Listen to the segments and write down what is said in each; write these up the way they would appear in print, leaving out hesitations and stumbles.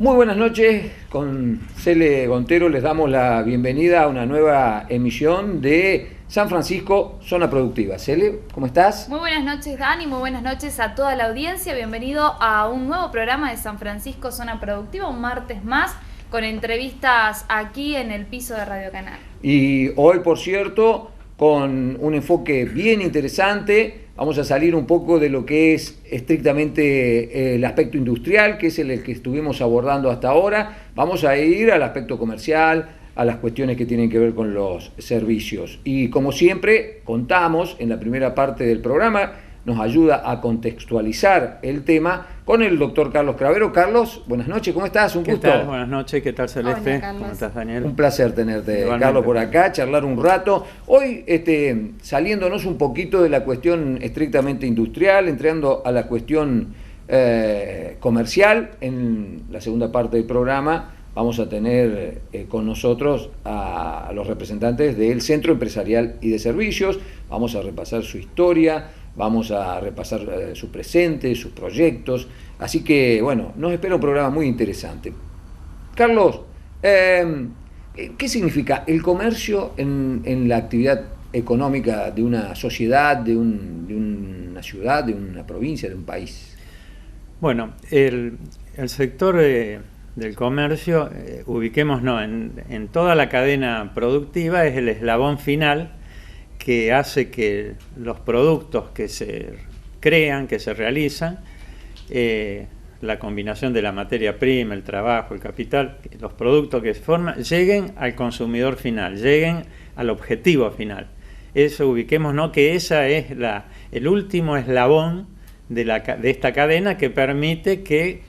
Muy buenas noches, con Cele Gontero les damos la bienvenida a una nueva emisión de San Francisco, Zona Productiva. Cele, ¿cómo estás? Muy buenas noches, Dani, muy buenas noches a toda la audiencia. Bienvenido a un nuevo programa de San Francisco, Zona Productiva, un martes más, con entrevistas aquí en el piso de Radio Canal. Y hoy, por cierto, con un enfoque bien interesante. Vamos a salir un poco de lo que es estrictamente el aspecto industrial, que es el que estuvimos abordando hasta ahora. Vamos a ir al aspecto comercial, a las cuestiones que tienen que ver con los servicios. Y como siempre, contamos en la primera parte del programa, nos ayuda a contextualizar el tema con el doctor Carlos Cravero. Carlos, buenas noches, ¿cómo estás? Un gusto. ¿Qué tal? Buenas noches, ¿qué tal, Celeste? Hola, ¿Cómo estás, Daniel? Un placer tenerte, Igualmente. Carlos, por acá, charlar un rato. Hoy, saliéndonos un poquito de la cuestión estrictamente industrial, entrando a la cuestión comercial, en la segunda parte del programa vamos a tener con nosotros a los representantes del Centro Empresarial y de Servicios. Vamos a repasar su historia, vamos a repasar su presente, sus proyectos. Así que, bueno, nos espera un programa muy interesante. Carlos, ¿qué significa el comercio en la actividad económica de una sociedad, de una ciudad, de una provincia, de un país? Bueno, el sector del comercio, ubiquémonos en toda la cadena productiva, es el eslabón final que hace que los productos que se crean, que se realizan, la combinación de la materia prima, el trabajo, el capital, los productos que se forman, lleguen al consumidor final, lleguen al objetivo final. Eso ubiquémonos que esa es el último eslabón de esta cadena que permite que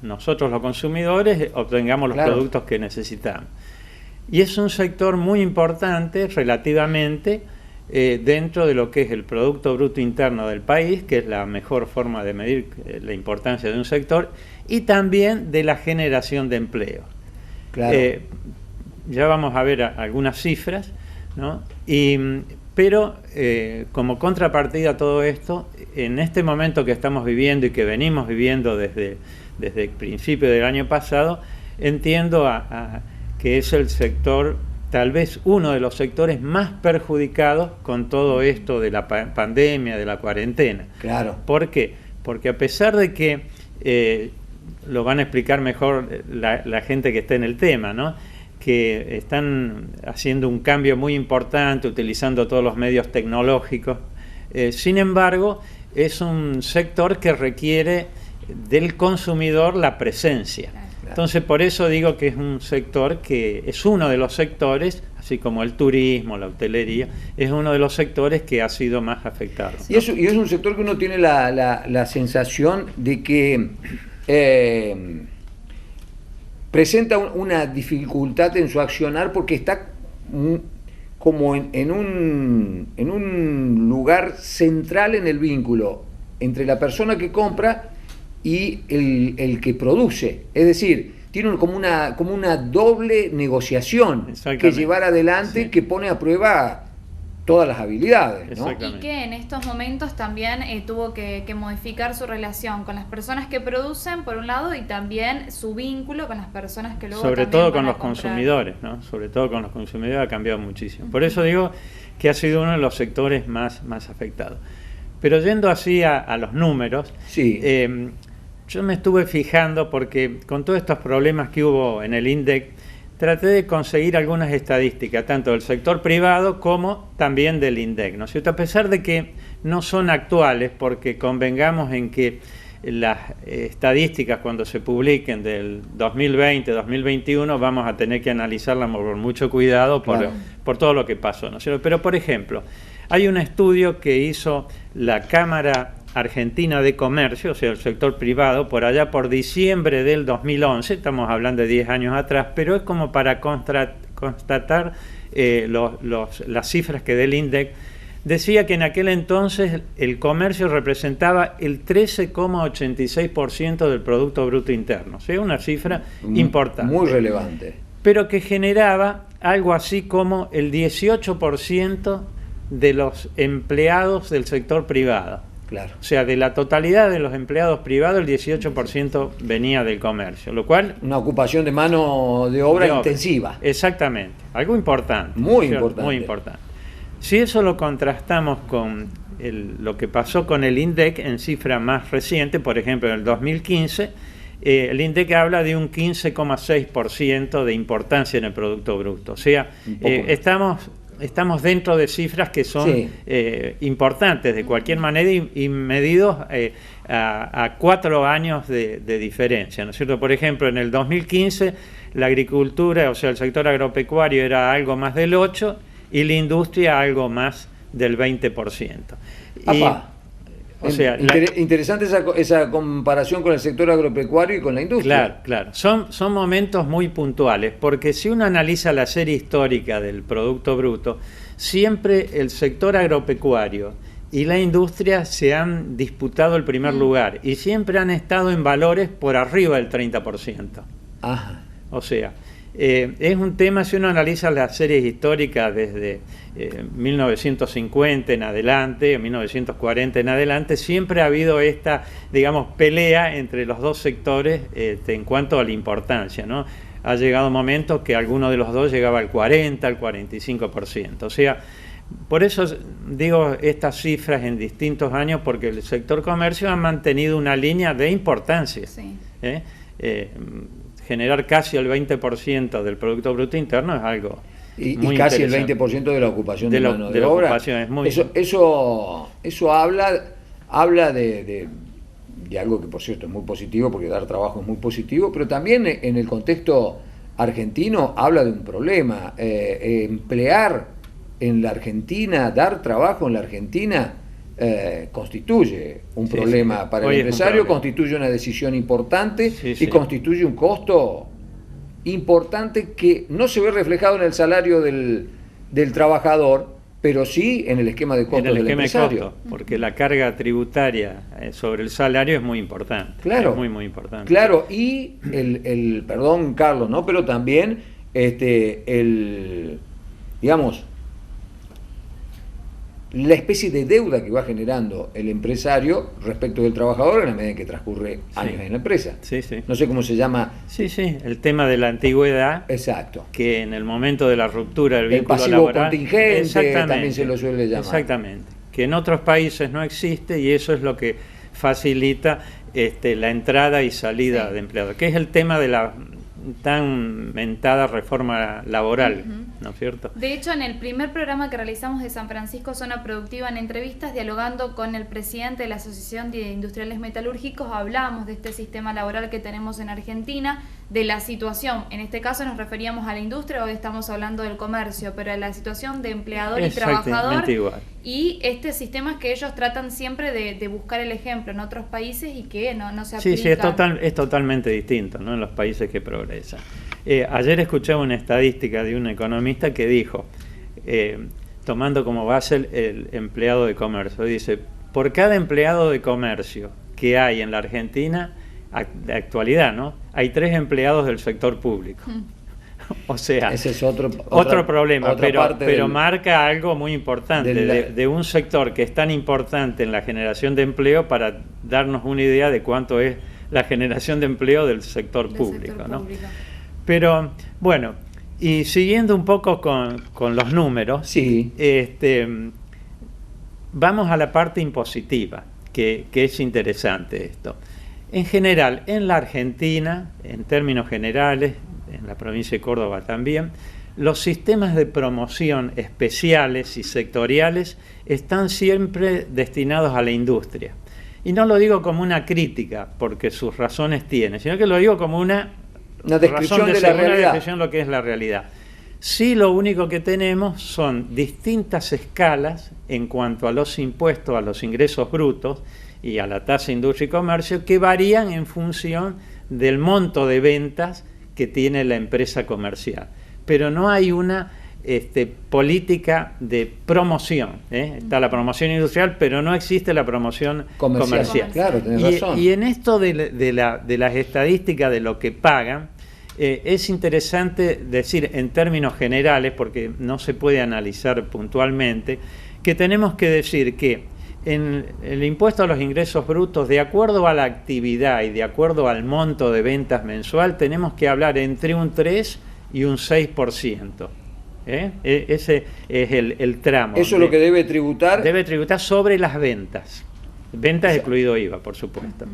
nosotros los consumidores obtengamos los productos que necesitamos. Y es un sector muy importante relativamente dentro de lo que es el Producto Bruto Interno del país, que es la mejor forma de medir la importancia de un sector, y también de la generación de empleo. Claro. Ya vamos a ver algunas cifras, ¿no? Pero como contrapartida a todo esto, en este momento que estamos viviendo y que venimos viviendo desde el principio del año pasado, entiendo que es el sector, tal vez uno de los sectores más perjudicados con todo esto de la pandemia, de la cuarentena. Claro. ¿Por qué? Porque a pesar de que, lo van a explicar mejor la gente que está en el tema, ¿no?, que están haciendo un cambio muy importante, utilizando todos los medios tecnológicos, sin embargo, es un sector que requiere del consumidor la presencia. Entonces, por eso digo que es un sector que es uno de los sectores, así como el turismo, la hotelería, es uno de los sectores que ha sido más afectado, ¿no? Y es un sector que uno tiene la sensación de que presenta una dificultad en su accionar porque está como en un lugar central en el vínculo entre la persona que compra y el que produce. Es decir, tiene como una doble negociación que llevar adelante, sí, que pone a prueba todas las habilidades, ¿no? Y que en estos momentos también tuvo que modificar su relación con las personas que producen, por un lado, y también su vínculo con las personas que luego sobre todo con los consumidores, ¿no? Sobre todo con los consumidores ha cambiado muchísimo. Por eso digo que ha sido uno de los sectores más afectados. Pero yendo así a los números, sí. Yo me estuve fijando porque con todos estos problemas que hubo en el INDEC, traté de conseguir algunas estadísticas, tanto del sector privado como también del INDEC, ¿no es cierto? A pesar de que no son actuales, porque convengamos en que las estadísticas cuando se publiquen del 2020, 2021, vamos a tener que analizarlas con mucho cuidado por todo lo que pasó, ¿no es cierto? Pero, por ejemplo, hay un estudio que hizo la Cámara Argentina de Comercio, o sea, el sector privado, por allá por diciembre del 2011, estamos hablando de 10 años atrás, pero es como para constatar las cifras que del INDEC. Decía que en aquel entonces el comercio representaba el 13,86% del Producto Bruto Interno, o sea, una cifra importante. Muy relevante. Pero que generaba algo así como el 18% de los empleados del sector privado. Claro. O sea, de la totalidad de los empleados privados, el 18% venía del comercio, lo cual... Una ocupación de mano de obra intensiva. Exactamente, algo importante. Muy ¿cierto? importante. Muy importante. Si eso lo contrastamos con lo que pasó con el INDEC en cifra más reciente, por ejemplo, en el 2015, el INDEC habla de un 15,6% de importancia en el Producto Bruto. O sea, estamos dentro de cifras que son importantes de cualquier manera y medidos a 4 años de diferencia, ¿no es cierto? Por ejemplo, en el 2015 la agricultura, o sea, el sector agropecuario era algo más del 8% y la industria algo más del 20%. Interesante esa comparación con el sector agropecuario y con la industria. Claro. Son momentos muy puntuales, porque si uno analiza la serie histórica del Producto Bruto, siempre el sector agropecuario y la industria se han disputado el primer lugar y siempre han estado en valores por arriba del 30%. Ajá. O sea, es un tema, si uno analiza las series históricas desde 1950 en adelante, 1940 en adelante, siempre ha habido esta, digamos, pelea entre los dos sectores en cuanto a la importancia, ¿no? Ha llegado momentos que alguno de los dos llegaba al 40, al 45%. O sea, por eso digo estas cifras en distintos años, porque el sector comercio ha mantenido una línea de importancia. Sí. Generar casi el 20% del Producto Bruto Interno es algo muy casi el 20% de la ocupación de mano de obra. Es muy... Eso habla de algo que, por cierto, es muy positivo, porque dar trabajo es muy positivo, pero también en el contexto argentino habla de un problema. Emplear en la Argentina, dar trabajo en la Argentina, constituye un problema para el empresario, constituye una decisión importante y constituye un costo importante que no se ve reflejado en el salario del trabajador, pero sí en el esquema de costos del empresario. Porque la carga tributaria sobre el salario es muy importante. Claro. Es muy, muy importante. Claro, y perdón, Carlos, ¿no? Pero también digamos, la especie de deuda que va generando el empresario respecto del trabajador en la medida en que transcurre años en la empresa. No sé cómo se llama. El tema de la antigüedad. Exacto. Que en el momento de la ruptura del vínculo pasivo laboral, contingente también se lo suele llamar. Exactamente. Que en otros países no existe, y eso es lo que facilita la entrada y salida de empleados, que es el tema de la tan mentada reforma laboral, ¿no es cierto? De hecho, en el primer programa que realizamos de San Francisco Zona Productiva, en entrevistas, dialogando con el presidente de la Asociación de Industriales Metalúrgicos, hablábamos de este sistema laboral que tenemos en Argentina, de la situación, en este caso nos referíamos a la industria, hoy estamos hablando del comercio, pero de la situación de empleador y trabajador, y este sistema que ellos tratan siempre de buscar el ejemplo en otros países y que no se aplica. Es totalmente distinto, ¿no? En los países que progresan. Ayer escuchaba una estadística de un economista que dijo, tomando como base el empleado de comercio, dice, por cada empleado de comercio que hay en la Argentina, de actualidad, ¿no? Hay 3 empleados del sector público. O sea, ese es otro problema, pero marca algo muy importante de un sector que es tan importante en la generación de empleo, para darnos una idea de cuánto es la generación de empleo del sector público, ¿no? Pero, bueno, y siguiendo un poco con los números, vamos a la parte impositiva, que es interesante esto. En general, en la Argentina, en términos generales, en la provincia de Córdoba también, los sistemas de promoción especiales y sectoriales están siempre destinados a la industria. Y no lo digo como una crítica, porque sus razones tiene, sino que lo digo como una descripción de la realidad. Una descripción de lo que es la realidad. Sí, lo único que tenemos son distintas escalas en cuanto a los impuestos, a los ingresos brutos y a la tasa de industria y comercio, que varían en función del monto de ventas que tiene la empresa comercial. Pero no hay una política de promoción. Está la promoción industrial, pero no existe la promoción comercial. Claro, tenés razón. Y en esto de las estadísticas de lo que pagan, es interesante decir en términos generales, porque no se puede analizar puntualmente, que tenemos que decir que en el impuesto a los ingresos brutos, de acuerdo a la actividad y de acuerdo al monto de ventas mensual, tenemos que hablar entre un 3 y un 6%. Ese es el tramo. Eso es lo que debe tributar. Debe tributar sobre las ventas. Ventas excluido IVA, por supuesto.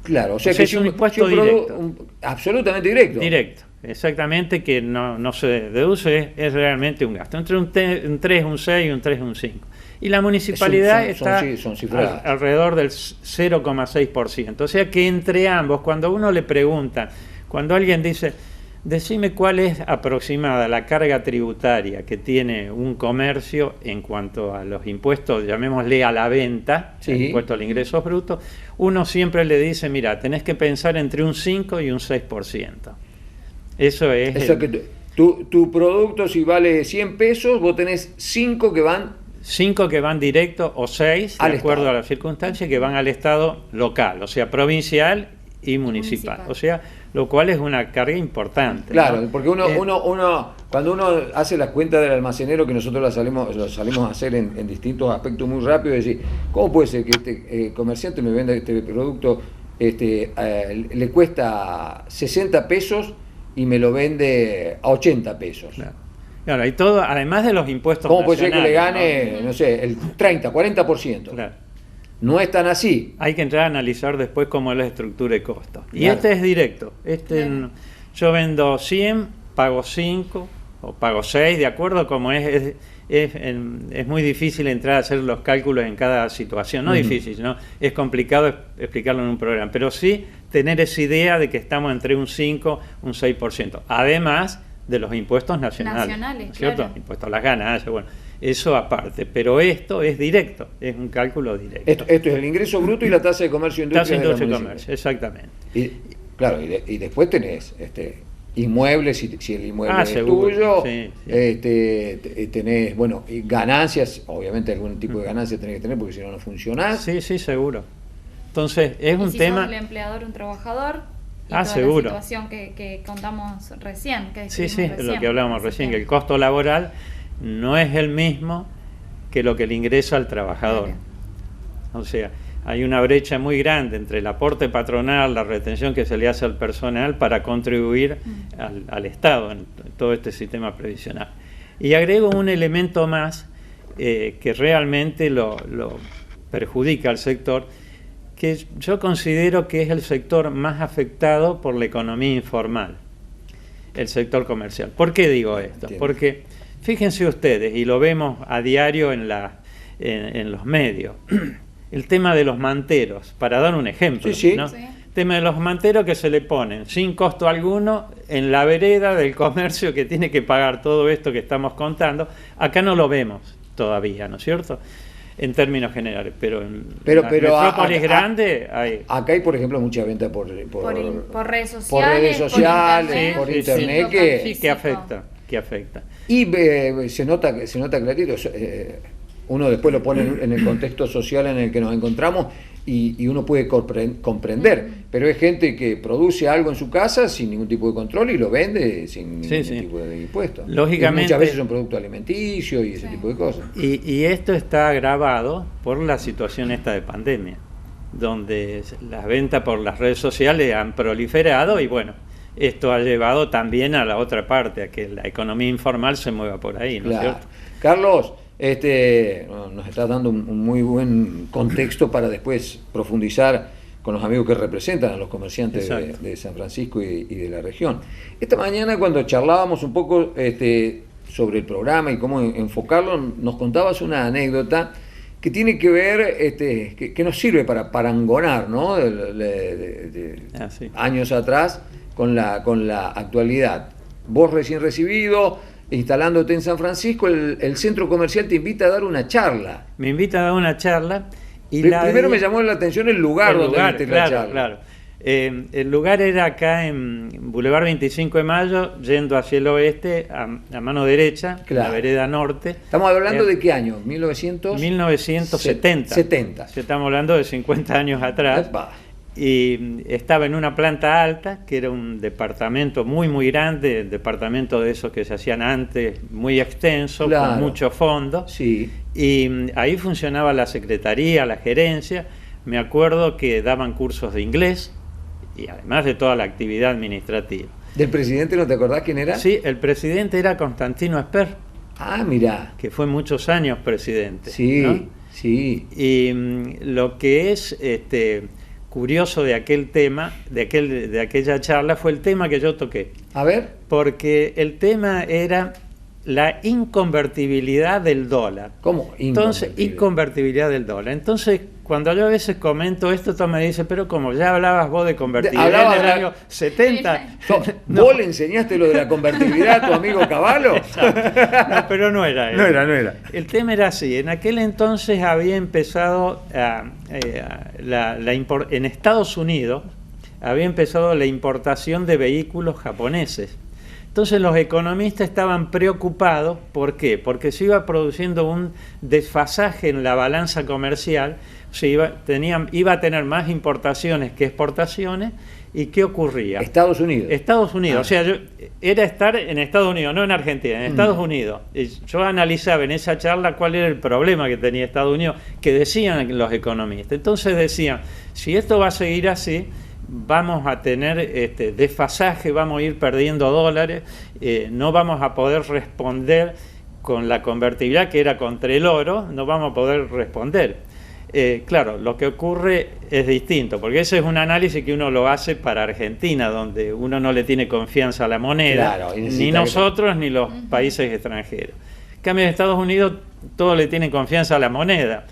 Claro, o sea que es un impuesto directo. Absolutamente directo. Directo, exactamente, que no se deduce, es realmente un gasto. Entre un 3, un 6 y un 3, un 5. Y la municipalidad está alrededor del 0,6%. O sea que entre ambos, cuando uno le pregunta, cuando alguien dice, decime cuál es aproximada la carga tributaria que tiene un comercio en cuanto a los impuestos, llamémosle a la venta, sí, el impuesto al ingreso bruto, uno siempre le dice, mira, tenés que pensar entre un 5 y un 6%. Eso es... O sea que tu producto, si vale 100 pesos, vos tenés 5 que van... 5 que van directo o 6, de acuerdo a las circunstancias, que van al Estado local, o sea, provincial y municipal. O sea, lo cual es una carga importante. Claro, ¿no? porque cuando uno hace las cuentas del almacenero, que nosotros lo salimos a hacer en distintos aspectos muy rápido, es decir, ¿cómo puede ser que este comerciante me venda este producto, le cuesta 60 pesos y me lo vende a 80 pesos? Claro, y todo, además de los impuestos ¿cómo puede ser que le gane, no sé, el 30, 40%? Claro. No es tan así. Hay que entrar a analizar después cómo es la estructura de costos. Y este es directo. Yo vendo 100, pago 5 o pago 6, de acuerdo como es muy difícil entrar a hacer los cálculos en cada situación. No difícil, ¿no? Es complicado explicarlo en un programa, pero sí tener esa idea de que estamos entre un 5, un 6%. Además de los impuestos nacionales, ¿no es cierto? Claro. Impuestos a las ganancias, bueno, eso aparte, pero esto es directo, es un cálculo directo. Esto es el ingreso bruto y la tasa de comercio e industria. Tasa de industria y comercio, exactamente. Claro, y después tenés inmuebles, si el inmueble es seguro, tuyo, sí. Tenés, bueno, ganancias, obviamente algún tipo de ganancias tenés que tener porque si no, no funcionás. Sí, seguro. Entonces, es un tema... Si sos el empleador, un trabajador... seguro. La situación que contamos recién. Sí, lo que hablábamos recién, que el costo laboral no es el mismo que lo que le ingresa al trabajador. O sea, hay una brecha muy grande entre el aporte patronal, la retención que se le hace al personal para contribuir al Estado en todo este sistema previsional. Y agrego un elemento más que realmente lo perjudica al sector, que yo considero que es el sector más afectado por la economía informal, el sector comercial. ¿Por qué digo esto? Entiendo. Porque fíjense ustedes, y lo vemos a diario en los medios, el tema de los manteros, para dar un ejemplo, ¿no? Sí. El tema de los manteros que se le ponen sin costo alguno en la vereda del comercio que tiene que pagar todo esto que estamos contando. Acá no lo vemos todavía, ¿no es cierto?, en términos generales, pero en metrópolis grande hay... Acá hay, por ejemplo, mucha venta por redes sociales, por internet que afecta. Y se nota clarito, uno después lo pone en el contexto social en el que nos encontramos y uno puede comprender, pero es gente que produce algo en su casa sin ningún tipo de control y lo vende sin ningún tipo de impuestos. Lógicamente, muchas veces son productos alimenticios y ese tipo de cosas. Y esto está agravado por la situación esta de pandemia, donde las ventas por las redes sociales han proliferado y bueno, esto ha llevado también a la otra parte, a que la economía informal se mueva por ahí, ¿no es cierto? Carlos, nos está dando un muy buen contexto para después profundizar con los amigos que representan a los comerciantes de San Francisco y de la región. Esta mañana, cuando charlábamos un poco sobre el programa y cómo enfocarlo, nos contabas una anécdota que tiene que ver, que nos sirve para parangonar, ¿no? Años atrás con la actualidad. Vos recién recibido, instalándote en San Francisco, el centro comercial te invita a dar una charla. Me invita a dar una charla. Y primero me llamó la atención el lugar donde diste la charla. Claro. El lugar era acá en Boulevard 25 de Mayo, yendo hacia el oeste, a mano derecha, la vereda norte. ¿Estamos hablando de qué año? ¿1970? 1970. Estamos hablando de 50 años atrás. y estaba en una planta alta, que era un departamento muy, muy grande, departamento de esos que se hacían antes, muy extenso, claro, con mucho fondo. Sí. Y ahí funcionaba la secretaría, la gerencia. Me acuerdo que daban cursos de inglés y además de toda la actividad administrativa. ¿Del presidente no te acordás quién era? Sí, el presidente era Constantino Esper. Ah, mirá. Que fue muchos años presidente. Sí, ¿no? sí. Y lo que es curioso de aquel tema, de aquella charla, fue el tema que yo toqué. A ver. Porque el tema era la inconvertibilidad del dólar. ¿Cómo? Entonces, inconvertibilidad del dólar. Entonces, cuando yo a veces comento esto, tú me dices, pero como ya hablabas vos de convertibilidad en el año 70. No. ¿Vos le enseñaste lo de la convertibilidad a tu amigo Cavallo? No, pero no era él. No era. El tema era así. En aquel entonces había empezado en Estados Unidos había empezado la importación de vehículos japoneses. Entonces los economistas estaban preocupados. ¿Por qué? Porque se iba produciendo un desfasaje en la balanza comercial, iba a tener más importaciones que exportaciones. ¿Y qué ocurría? Estados Unidos. Estados Unidos. O sea, era estar en Estados Unidos, no en Argentina, en Estados Unidos. Y yo analizaba en esa charla cuál era el problema que tenía Estados Unidos, que decían los economistas. Entonces decían, si esto va a seguir así, vamos a tener desfasaje, vamos a ir perdiendo dólares, no vamos a poder responder con la convertibilidad que era contra el oro, no vamos a poder responder. Claro, lo que ocurre es distinto, porque ese es un análisis que uno lo hace para Argentina, donde uno no le tiene confianza a la moneda, claro, ni nosotros ni los países extranjeros. En cambio, en Estados Unidos todos le tienen confianza a la moneda.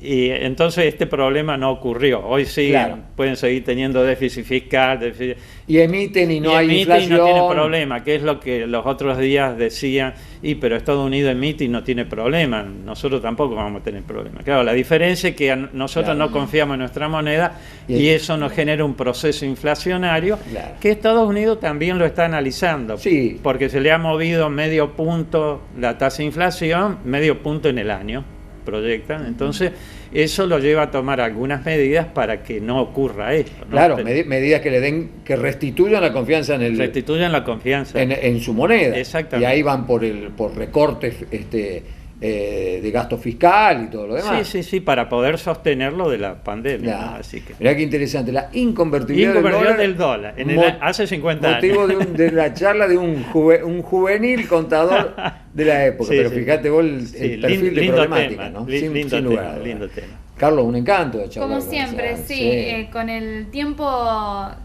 Y entonces este problema no ocurrió. Hoy sí, claro, pueden seguir teniendo déficit fiscal. Y emiten y no hay inflación. Y no tiene problema, que es lo que los otros días decían, pero Estados Unidos emite y no tiene problema. Nosotros tampoco vamos a tener problema. Claro, la diferencia es que nosotros no confiamos en nuestra moneda y eso nos genera un proceso inflacionario, claro, que Estados Unidos también lo está analizando. Sí. Porque se le ha movido medio punto la tasa de inflación, medio punto en el año. Proyectan, entonces eso lo lleva a tomar algunas medidas para que no ocurra esto, ¿no? Claro, medidas que restituyan la confianza en su moneda. Exactamente. Y ahí van por recortes de gasto fiscal y todo lo demás. Sí, para poder sostenerlo de la pandemia. Claro. ¿No? Así que... Mirá qué interesante, la inconvertibilidad del dólar hace 50 motivo años. de la charla de un juvenil contador de la época, pero fíjate vos el perfil de problemática, tema, ¿no? Lindo tema. Carlos, un encanto de charlar. Como siempre, con el tiempo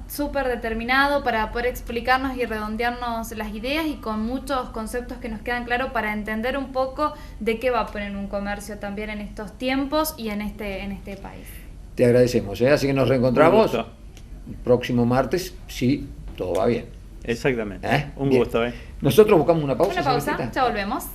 súper determinado para poder explicarnos y redondearnos las ideas y con muchos conceptos que nos quedan claros para entender un poco de qué va a poner un comercio también en estos tiempos y en este país. Te agradecemos, así que nos reencontramos el próximo martes, si todo va bien. Exactamente, un gusto. Nosotros buscamos una pausa. Una pausa, ya volvemos.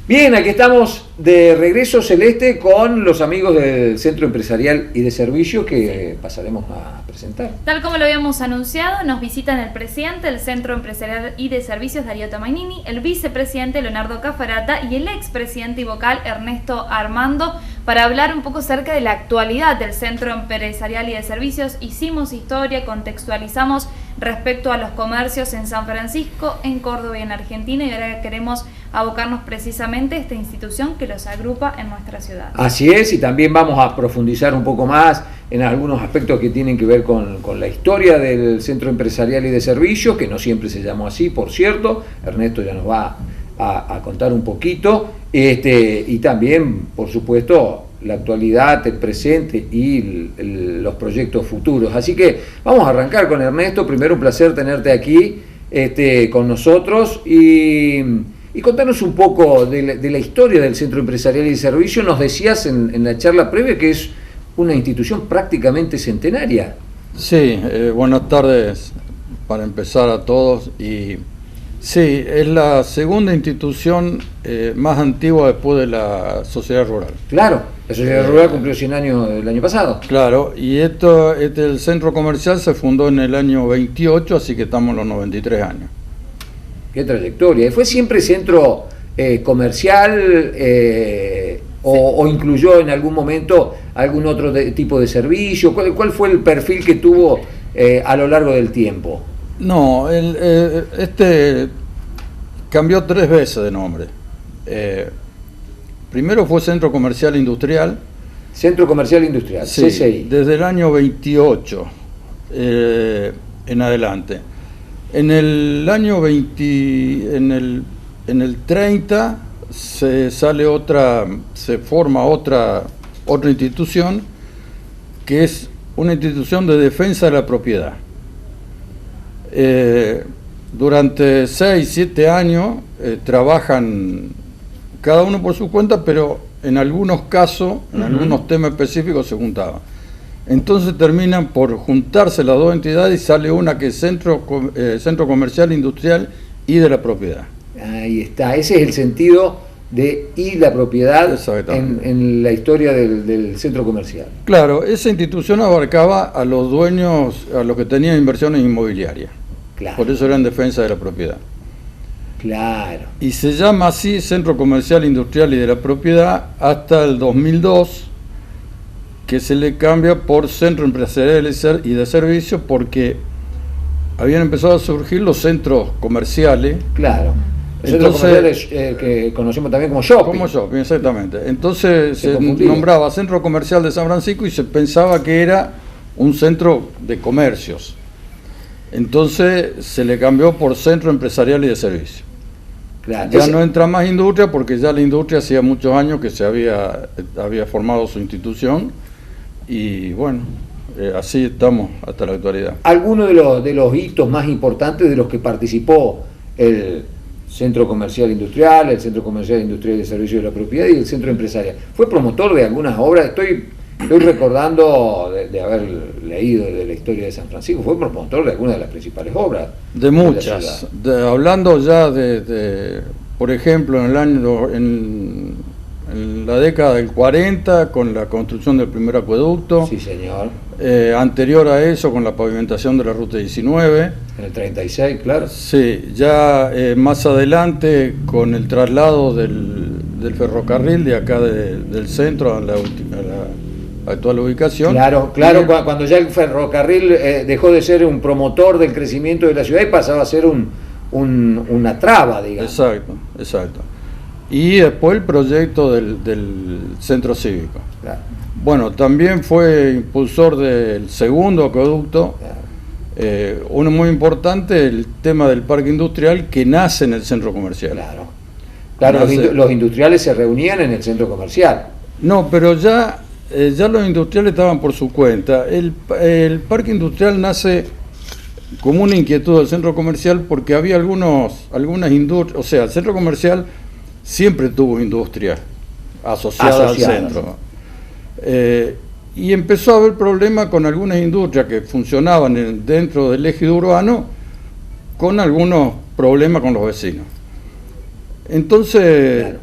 Bien, aquí estamos de regreso, Celeste, con los amigos del Centro Empresarial y de Servicios que pasaremos a presentar. Tal como lo habíamos anunciado, nos visitan el presidente del Centro Empresarial y de Servicios, Darío Tamagnini, el vicepresidente Leonardo Cafarata y el expresidente y vocal Ernesto Armando para hablar un poco acerca de la actualidad del Centro Empresarial y de Servicios. Hicimos historia, contextualizamos respecto a los comercios en San Francisco, en Córdoba y en Argentina, y ahora queremos abocarnos precisamente a esta institución que los agrupa en nuestra ciudad. Así es, y también vamos a profundizar un poco más en algunos aspectos que tienen que ver con la historia del Centro Empresarial y de Servicios, que no siempre se llamó así, por cierto. Ernesto ya nos va a contar un poquito, y también, por supuesto, la actualidad, el presente y los proyectos futuros. Así que vamos a arrancar con Ernesto. Primero, un placer tenerte aquí con nosotros y contarnos un poco de la historia del Centro Empresarial y de Servicios. Nos decías en la charla previa que es una institución prácticamente centenaria. Sí, buenas tardes para empezar a todos. Y sí, es la segunda institución más antigua después de la Sociedad Rural. Claro, la Sociedad Rural cumplió 100 años el año pasado. Claro, y el centro comercial se fundó en el año 28, así que estamos en los 93 años. Qué trayectoria. ¿Y fue siempre centro comercial o incluyó en algún momento algún otro tipo de servicio. ¿Cuál fue el perfil que tuvo a lo largo del tiempo? No, este cambió 3 veces de nombre. Primero fue Centro Comercial Industrial. Centro Comercial Industrial, sí, CCI. Desde el año 28 en adelante. En el año 20, en el 30 se forma otra institución, que es una institución de defensa de la propiedad. Durante 6, 7 años trabajan cada uno por su cuenta, pero en algunos casos, en algunos temas específicos se juntaban. Entonces terminan por juntarse las dos entidades y sale una que es Centro Comercial Industrial y de la Propiedad. Ahí está, ese es el sentido de y la propiedad en la historia del centro comercial. Claro, esa institución abarcaba a los dueños, a los que tenían inversiones inmobiliarias. Claro. Por eso era en defensa de la propiedad. Claro. Y se llama así Centro Comercial Industrial y de la Propiedad hasta el 2002, que se le cambia por Centro Empresarial y de Servicios, porque habían empezado a surgir los centros comerciales. Claro. El centro comercial es que conocemos también como shopping. Como shopping, exactamente. Entonces se nombraba Centro Comercial de San Francisco y se pensaba que era un centro de comercios. Entonces se le cambió por Centro Empresarial y de Servicios. Claro. Ya no entra más industria, porque ya la industria hacía muchos años que se había formado su institución, y bueno, así estamos hasta la actualidad. ¿Alguno de los hitos más importantes de los que participó el Centro Comercial Industrial, el Centro Comercial Industrial de Servicios de la Propiedad y el Centro Empresarial? ¿Fue promotor de algunas obras? Estoy recordando de haber leído de la historia de San Francisco, fue promotor de algunas de las principales obras. De muchas. Hablando ya por ejemplo, en la década del 40, con la construcción del primer acueducto. Sí, señor. Anterior a eso, con la pavimentación de la Ruta 19. En el 36, claro. Sí, ya más adelante, con el traslado del ferrocarril de acá del centro a la actual ubicación. Claro, cuando ya el ferrocarril dejó de ser un promotor del crecimiento de la ciudad y pasaba a ser una traba, digamos. Exacto. Y después el proyecto del centro cívico. Claro. Bueno, también fue impulsor del segundo acueducto. Claro. Uno muy importante, el tema del parque industrial, que nace en el centro comercial. Claro, los industriales se reunían en el centro comercial. No, pero ya los industriales estaban por su cuenta. El parque industrial nace como una inquietud del centro comercial, porque había algunas industrias, o sea, el centro comercial siempre tuvo industria asociada al centro. Y empezó a haber problemas con algunas industrias que funcionaban dentro del eje urbano, con algunos problemas con los vecinos. Entonces,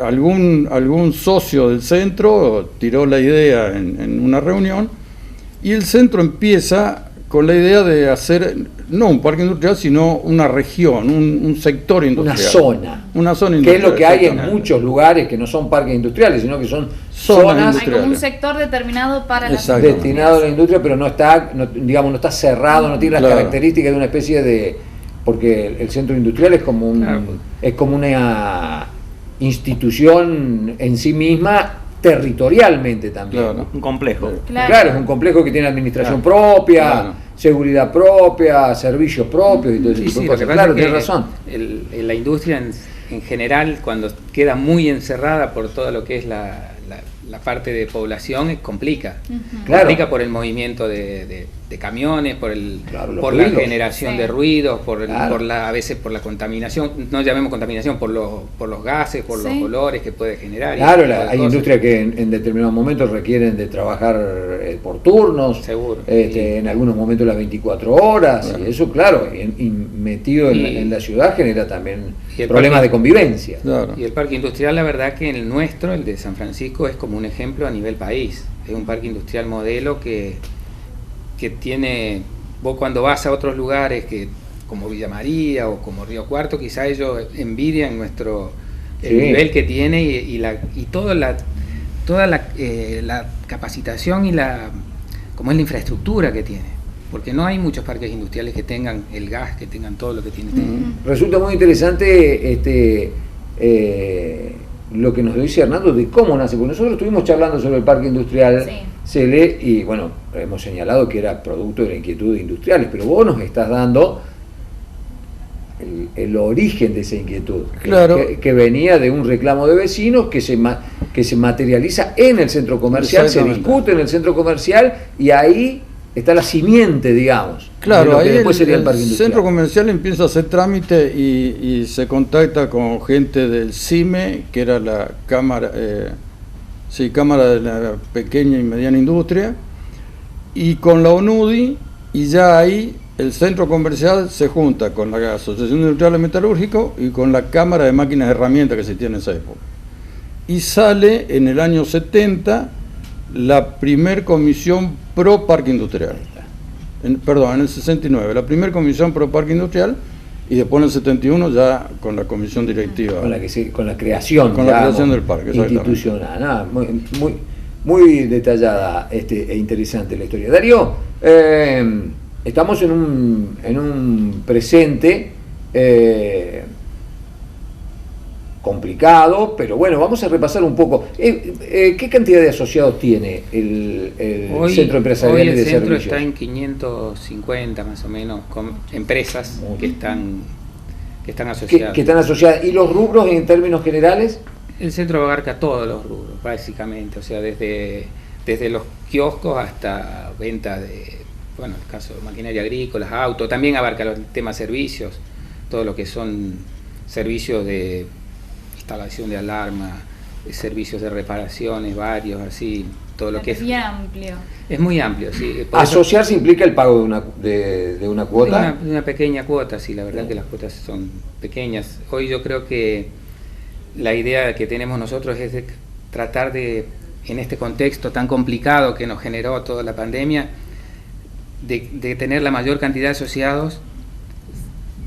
algún socio del centro tiró la idea en una reunión, y el centro empieza con la idea de hacer no un parque industrial, sino una región, un sector industrial. Una zona industrial. Que es lo que hay en muchos lugares que no son parques industriales, sino que son zonas. Hay como un sector determinado para la destinado a la industria, pero no está cerrado, no tiene las características de una especie de. Porque el centro industrial es como una institución en sí misma, territorialmente también. Claro, un complejo. Claro, es un complejo que tiene administración propia, seguridad propia, servicios propios y todo ese tipo de cosas. Claro, tienes razón. La industria en general, cuando queda muy encerrada por todo lo que es la parte de población, complica. Complica por el movimiento de camiones, por la generación de ruidos, a veces por la contaminación, no llamemos contaminación, por los gases, por los olores que puede generar. Claro, hay industrias que en determinados momentos requieren de trabajar por turnos. Seguro. En algunos momentos las 24 horas, y eso, claro, metido en la ciudad genera también problemas de convivencia. Claro. Y el parque industrial, la verdad que el nuestro, el de San Francisco, es como un ejemplo a nivel país. Es un parque industrial modelo que tiene, vos cuando vas a otros lugares como Villa María o como Río Cuarto, quizá ellos envidian el nivel que tiene y toda la capacitación y como es la infraestructura que tiene, porque no hay muchos parques industriales que tengan el gas, que tengan todo lo que tiene. Resulta muy interesante lo que nos dice Hernando de cómo nace, porque nosotros estuvimos charlando sobre el parque industrial Cele y bueno, hemos señalado que era producto de la inquietud de industriales, pero vos nos estás dando el origen de esa inquietud, claro, que venía de un reclamo de vecinos que se materializa en el centro comercial, se discute en el centro comercial y ahí está la simiente, digamos. Claro, ahí después sería el parque industrial. Centro comercial empieza a hacer trámite y se contacta con gente del CIME, que era la Cámara de la Pequeña y Mediana Industria, y con la ONUDI, y ya ahí el centro comercial se junta con la Asociación de Industriales Metalúrgicos y con la Cámara de Máquinas y Herramientas que existía en esa época. Y sale en el año 70 la primer comisión pro parque industrial. En el 69, la primera comisión pro parque industrial, y después en el 71 ya con la comisión directiva. Con la creación. Con la creación del parque. Institucional. Muy detallada e interesante la historia. Darío, estamos en un presente complicado, pero bueno, vamos a repasar un poco. ¿Qué cantidad de asociados tiene el Centro Empresarial de Servicios? El centro está en 550 más o menos, con empresas que están asociadas. Que están asociadas. ¿Y los rubros en términos generales? El centro abarca todos los rubros, básicamente, o sea, desde los kioscos hasta venta de, bueno, el caso de maquinaria agrícola, autos, también abarca los temas servicios, todo lo que son servicios de instalación de alarma, servicios de reparaciones, varios, así, todo lo que es bien amplio. Es muy amplio, sí. ¿Asociarse implica el pago de una cuota? De una pequeña cuota, sí, la verdad que las cuotas son pequeñas. Hoy yo creo que la idea que tenemos nosotros es de tratar de, en este contexto tan complicado que nos generó toda la pandemia, de tener la mayor cantidad de asociados,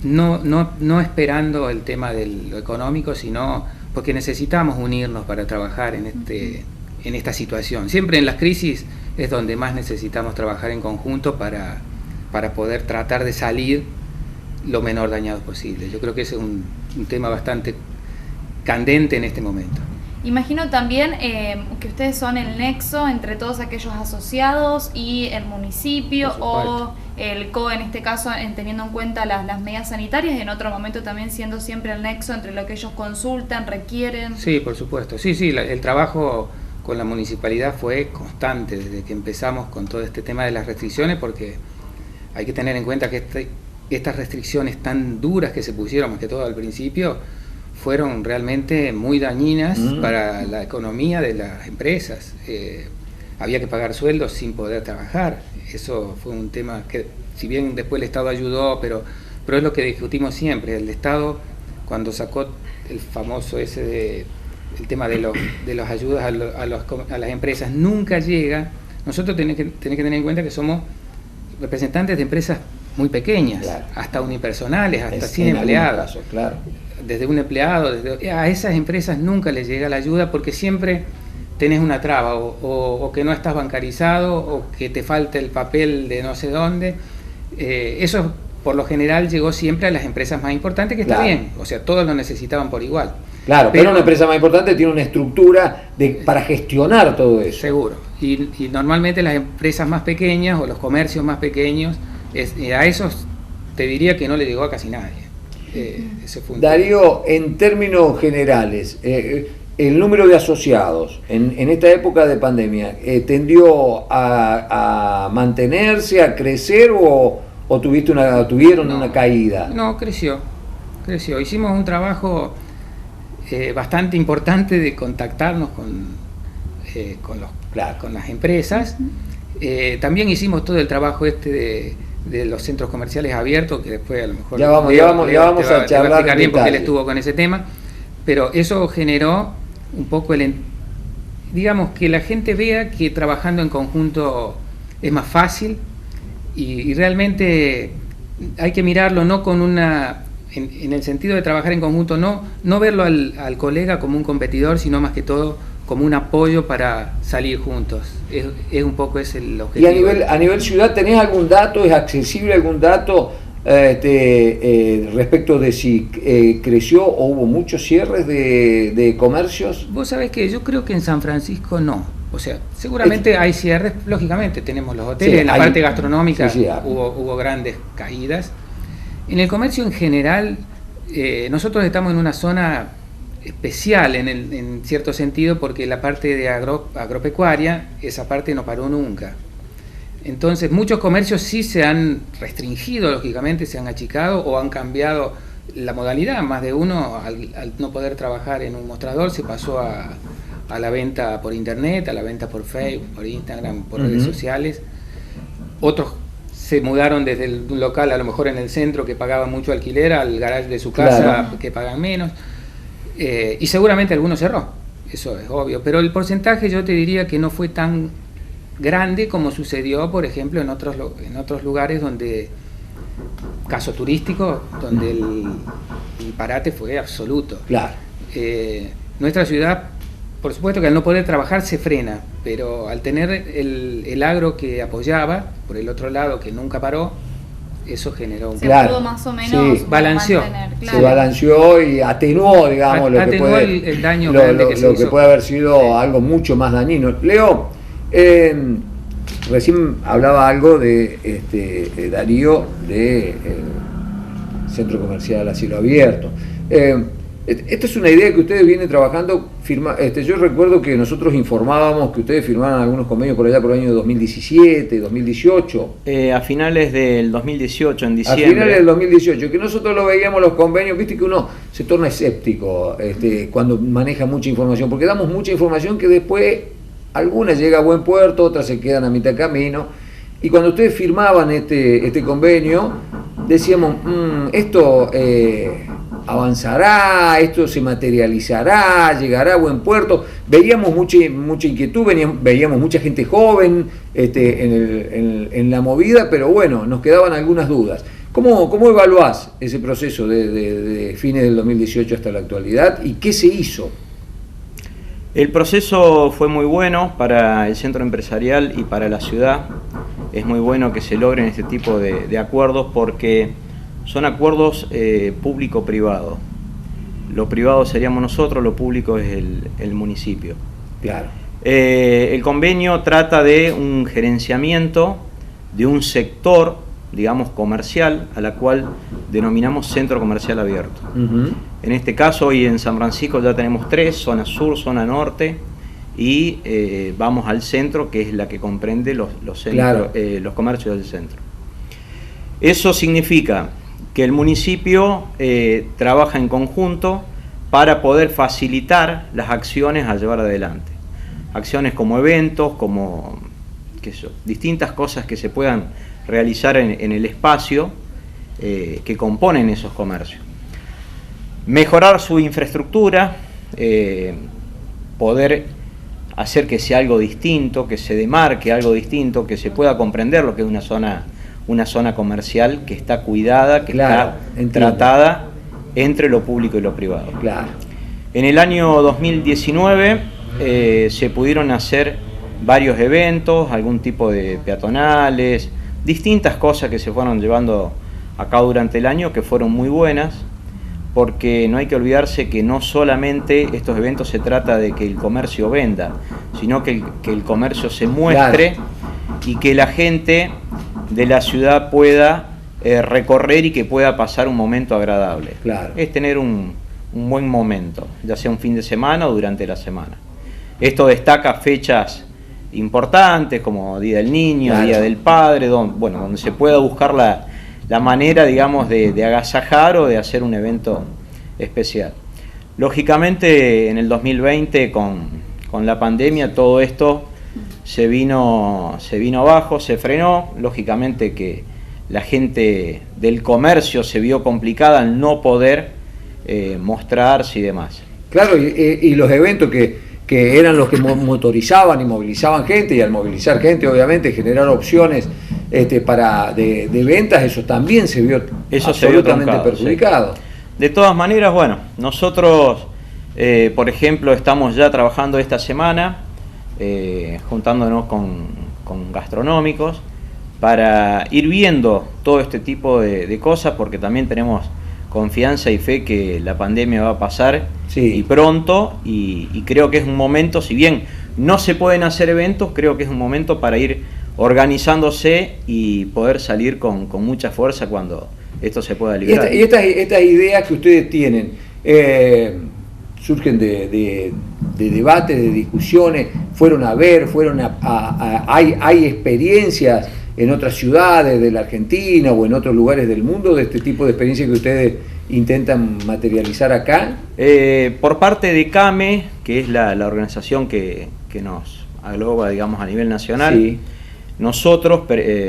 no esperando el tema de lo económico, sino porque necesitamos unirnos para trabajar en esta situación. Siempre en las crisis es donde más necesitamos trabajar en conjunto para poder tratar de salir lo menor dañados posible. Yo creo que ese es un tema bastante candente en este momento. Imagino también que ustedes son el nexo entre todos aquellos asociados y el municipio o el COE en este caso, teniendo en cuenta las medidas sanitarias, y en otro momento también siendo siempre el nexo entre lo que ellos consultan, requieren. Sí, por supuesto. Sí, el trabajo con la municipalidad fue constante desde que empezamos con todo este tema de las restricciones, porque hay que tener en cuenta que estas restricciones tan duras que se pusieron, más que todo al principio, fueron realmente muy dañinas para la economía de las empresas. Había que pagar sueldos sin poder trabajar. Eso fue un tema que, si bien después el Estado ayudó, pero es lo que discutimos siempre. El Estado, cuando sacó el famoso el tema de las ayudas a las empresas, nunca llega. Nosotros tenemos que tener en cuenta que somos representantes de empresas muy pequeñas, claro, hasta unipersonales, hasta 100 empleados. Casos, claro. Desde un empleado, a esas empresas nunca les llega la ayuda porque siempre tenés una traba, o que no estás bancarizado, o que te falta el papel de no sé dónde. Eso por lo general llegó siempre a las empresas más importantes, que está bien, o sea, todos lo necesitaban por igual. Claro, pero una empresa más importante tiene una estructura para gestionar todo eso. Seguro, y normalmente las empresas más pequeñas o los comercios más pequeños, a esos te diría que no le llegó a casi nadie. Ese fue Darío, en términos generales, el número de asociados en esta época de pandemia, ¿tendió a mantenerse, a crecer o tuvieron una caída? No, creció. Hicimos un trabajo bastante importante de contactarnos con las empresas. También hicimos todo el trabajo de los centros comerciales abiertos, que después a lo mejor ya vamos a charlar bien porque él estuvo con ese tema, pero eso generó un poco digamos que la gente vea que trabajando en conjunto es más fácil, y realmente hay que mirarlo no con una en el sentido de trabajar en conjunto, no verlo al colega como un competidor, sino más que todo como un apoyo para salir juntos. Es un poco ese el objetivo. Y a nivel ciudad, ¿tenés algún dato? ¿Es accesible algún dato respecto de si creció o hubo muchos cierres de comercios? Vos sabés que yo creo que en San Francisco no. O sea, seguramente hay cierres, lógicamente tenemos los hoteles, en la parte gastronómica hubo grandes caídas. En el comercio en general, nosotros estamos en una zona especial en cierto sentido, porque la parte de agropecuaria, esa parte no paró nunca. Entonces muchos comercios sí se han restringido, lógicamente, se han achicado o han cambiado la modalidad. Más de uno, al no poder trabajar en un mostrador, se pasó a la venta por internet, a la venta por Facebook, por Instagram, por redes sociales. Otros se mudaron desde el local, a lo mejor en el centro, que pagaba mucho alquiler, al garage de su casa, que pagan menos. Y seguramente alguno cerró, eso es obvio. Pero el porcentaje yo te diría que no fue tan grande como sucedió, por ejemplo, en otros lugares donde, caso turístico, donde el parate fue absoluto. Claro. Nuestra ciudad, por supuesto que al no poder trabajar se frena, pero al tener el agro que apoyaba, por el otro lado que nunca paró, eso generó un... Se pudo más o menos balanceó. Claro. Se balanceó y atenuó, digamos, lo que puede, el daño lo que puede haber sido algo mucho más dañino. Leo, recién hablaba algo de Darío, de Centro Comercial a Cielo Abierto. Esta es una idea que ustedes vienen trabajando. Yo recuerdo que nosotros informábamos que ustedes firmaban algunos convenios por allá por el año 2017, 2018. A finales del 2018, en diciembre. A finales del 2018, que nosotros lo veíamos los convenios, viste que uno se torna escéptico cuando maneja mucha información, porque damos mucha información que después alguna llega a buen puerto, otras se quedan a mitad de camino. Y cuando ustedes firmaban este convenio, decíamos, esto avanzará, esto se materializará, llegará a buen puerto. Veíamos mucha inquietud, veíamos mucha gente joven en la movida, pero bueno, nos quedaban algunas dudas. ¿Cómo evaluás ese proceso de fines del 2018 hasta la actualidad y qué se hizo? El proceso fue muy bueno para el centro empresarial y para la ciudad. Es muy bueno que se logren este tipo de acuerdos, porque son acuerdos público-privado. Lo privado seríamos nosotros, lo público es el municipio. Claro. El convenio trata de un gerenciamiento de un sector, digamos, comercial, a la cual denominamos centro comercial abierto. En este caso, hoy en San Francisco ya tenemos 3, zona sur, zona norte, y vamos al centro, que es la que comprende los comercios del centro. Eso significa que el municipio trabaja en conjunto para poder facilitar las acciones a llevar adelante. Acciones como eventos, como distintas cosas que se puedan realizar en el espacio que componen esos comercios. Mejorar su infraestructura, poder hacer que sea algo distinto, que se demarque algo distinto, que se pueda comprender lo que es una zona comercial que está cuidada, que está tratada entre lo público y lo privado. Claro. En el año 2019 se pudieron hacer varios eventos, algún tipo de peatonales, distintas cosas que se fueron llevando a cabo durante el año, que fueron muy buenas, porque no hay que olvidarse que no solamente estos eventos se trata de que el comercio venda, sino que el comercio se muestre y que la gente de la ciudad pueda recorrer y que pueda pasar un momento agradable. Claro. Es tener un buen momento, ya sea un fin de semana o durante la semana. Esto destaca fechas importantes como Día del Niño, Día del Padre, donde se pueda buscar la manera, digamos, de agasajar o de hacer un evento especial. Lógicamente, en el 2020, con la pandemia, todo esto se vino abajo, se frenó. Lógicamente que la gente del comercio se vio complicada al no poder mostrarse y demás. Claro, y los eventos que eran los que motorizaban y movilizaban gente, y al movilizar gente obviamente generar opciones de ventas, eso también se vio absolutamente perjudicado. Sí. De todas maneras, bueno, nosotros, por ejemplo, estamos ya trabajando esta semana, juntándonos con gastronómicos, para ir viendo todo este tipo de cosas, porque también tenemos confianza y fe que la pandemia va a pasar y pronto, y creo que es un momento, si bien no se pueden hacer eventos, creo que es un momento para ir organizándose y poder salir con mucha fuerza cuando esto se pueda liberar. Y estas ideas que ustedes tienen surgen de debates, de discusiones, hay experiencias en otras ciudades de la Argentina o en otros lugares del mundo de este tipo de experiencias que ustedes intentan materializar acá. Por parte de CAME, que es la organización que nos agloba, digamos, a nivel nacional, nosotros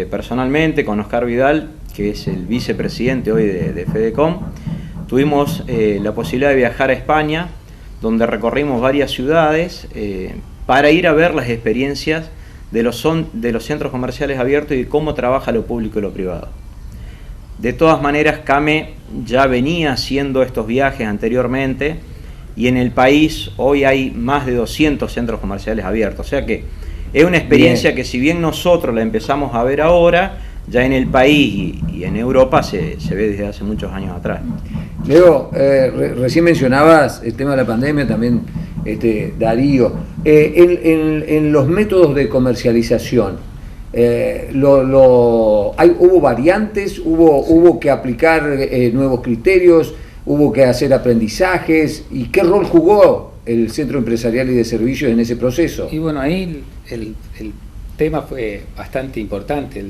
personalmente con Oscar Vidal, que es el vicepresidente hoy de FEDECOM, tuvimos la posibilidad de viajar a España, donde recorrimos varias ciudades para ir a ver las experiencias de los centros comerciales abiertos y cómo trabaja lo público y lo privado. De todas maneras, CAME ya venía haciendo estos viajes anteriormente y en el país hoy hay más de 200 centros comerciales abiertos. O sea que es una experiencia que, si bien nosotros la empezamos a ver ahora, ya en el país y en Europa se ve desde hace muchos años atrás. Leo, recién mencionabas el tema de la pandemia, también Darío. En los métodos de comercialización, ¿hubo variantes? ¿Hubo que aplicar nuevos criterios? ¿Hubo que hacer aprendizajes? ¿Y qué rol jugó el Centro Empresarial y de Servicios en ese proceso? Y bueno, ahí el tema fue bastante importante,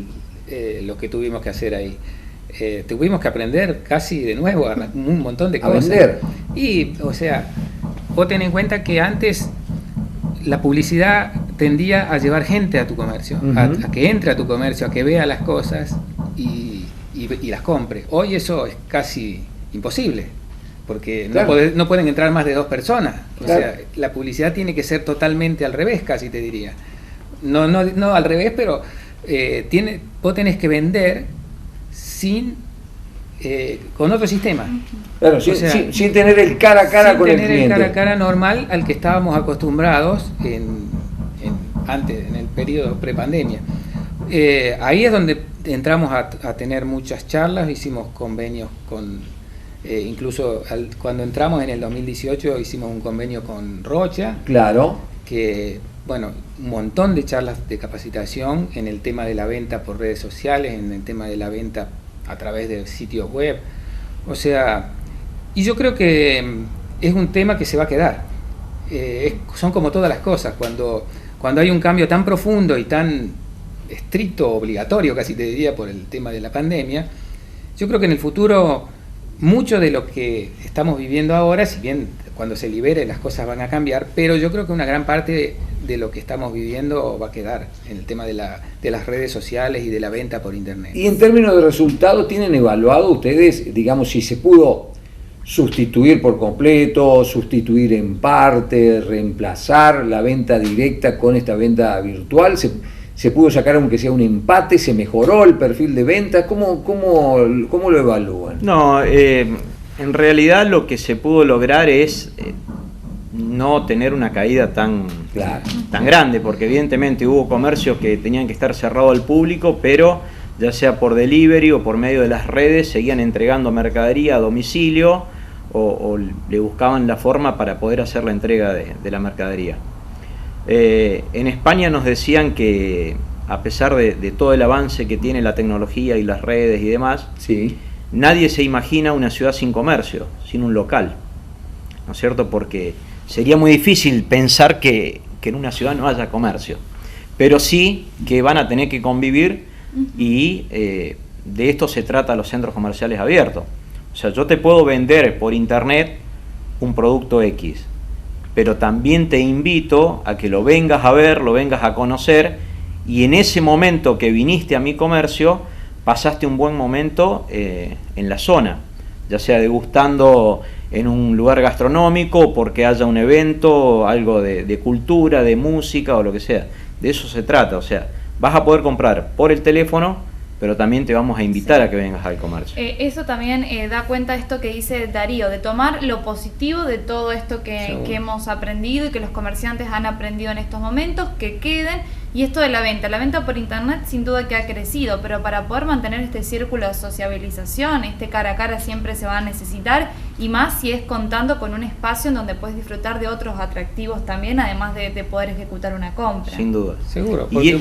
lo que tuvimos que hacer ahí. Tuvimos que aprender casi de nuevo un montón de cosas. Vender. Y, o sea, vos ten en cuenta que antes la publicidad tendía a llevar gente a tu comercio, a que entre a tu comercio, a que vea las cosas y las compre. Hoy eso es casi imposible, porque no pueden entrar más de 2 personas. O sea, la publicidad tiene que ser totalmente al revés, casi te diría. No al revés, pero vos tenés que vender con otro sistema. Claro, sin tener el cara a cara con el cliente. Sin tener el cara a cara normal al que estábamos acostumbrados antes, en el periodo prepandemia. Ahí es donde entramos a tener muchas charlas, hicimos convenios con, incluso cuando entramos en el 2018 hicimos un convenio con Rocha. Claro. Que, bueno, un montón de charlas de capacitación en el tema de la venta por redes sociales, en el tema de la venta a través de sitios web. O sea, y yo creo que es un tema que se va a quedar. Son como todas las cosas, cuando hay un cambio tan profundo y tan estricto, obligatorio, casi te diría, por el tema de la pandemia, yo creo que en el futuro mucho de lo que estamos viviendo ahora, si bien cuando se libere las cosas van a cambiar, pero yo creo que una gran parte de lo que estamos viviendo va a quedar en el tema de las redes sociales y de la venta por internet. Y en términos de resultados, ¿tienen evaluado ustedes, digamos, si se pudo sustituir por completo, sustituir en parte, reemplazar la venta directa con esta venta virtual? ¿Se pudo sacar aunque sea un empate? ¿Se mejoró el perfil de venta? ¿Cómo lo evalúan? No, en realidad lo que se pudo lograr es no tener una caída tan grande, porque evidentemente hubo comercios que tenían que estar cerrados al público, pero ya sea por delivery o por medio de las redes seguían entregando mercadería a domicilio o le buscaban la forma para poder hacer la entrega de la mercadería. En España nos decían que a pesar de todo el avance que tiene la tecnología y las redes y demás, nadie se imagina una ciudad sin comercio, sin un local, ¿no es cierto? Porque sería muy difícil pensar que en una ciudad no haya comercio, pero sí que van a tener que convivir y de esto se trata los centros comerciales abiertos. O sea, yo te puedo vender por internet un producto X, pero también te invito a que lo vengas a ver, lo vengas a conocer, y en ese momento que viniste a mi comercio, pasaste un buen momento en la zona, ya sea degustando en un lugar gastronómico, o porque haya un evento, algo de cultura, de música o lo que sea. De eso se trata, o sea, vas a poder comprar por el teléfono, pero también te vamos a invitar a que vengas al comercio. Eso también da cuenta de esto que dice Darío, de tomar lo positivo de todo esto que hemos aprendido y que los comerciantes han aprendido en estos momentos, que queden. Y esto de la venta por internet sin duda que ha crecido, pero para poder mantener este círculo de sociabilización, este cara a cara siempre se va a necesitar, y más si es contando con un espacio en donde puedes disfrutar de otros atractivos también, además de poder ejecutar una compra. Sin duda. Seguro, porque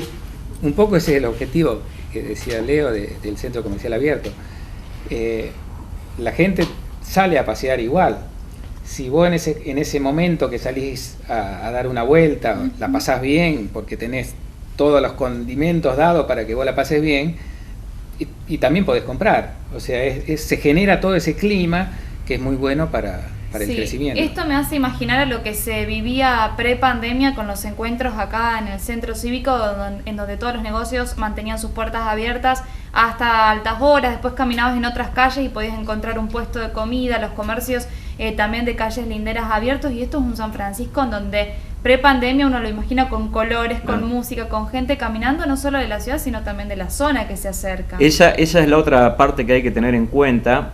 un poco ese es el objetivo que decía Leo del centro comercial abierto. La gente sale a pasear igual. Si vos en ese momento que salís a dar una vuelta, la pasás bien, porque tenés todos los condimentos dados para que vos la pases bien, y también podés comprar. O sea, se genera todo ese clima que es muy bueno para el crecimiento. Esto me hace imaginar a lo que se vivía pre-pandemia con los encuentros acá en el centro cívico, en donde todos los negocios mantenían sus puertas abiertas hasta altas horas, después caminabas en otras calles y podías encontrar un puesto de comida, los comercios también de calles linderas abiertos, y esto es un San Francisco en donde pre-pandemia uno lo imagina con colores, con música, con gente caminando, no solo de la ciudad, sino también de la zona que se acerca. Esa es la otra parte que hay que tener en cuenta,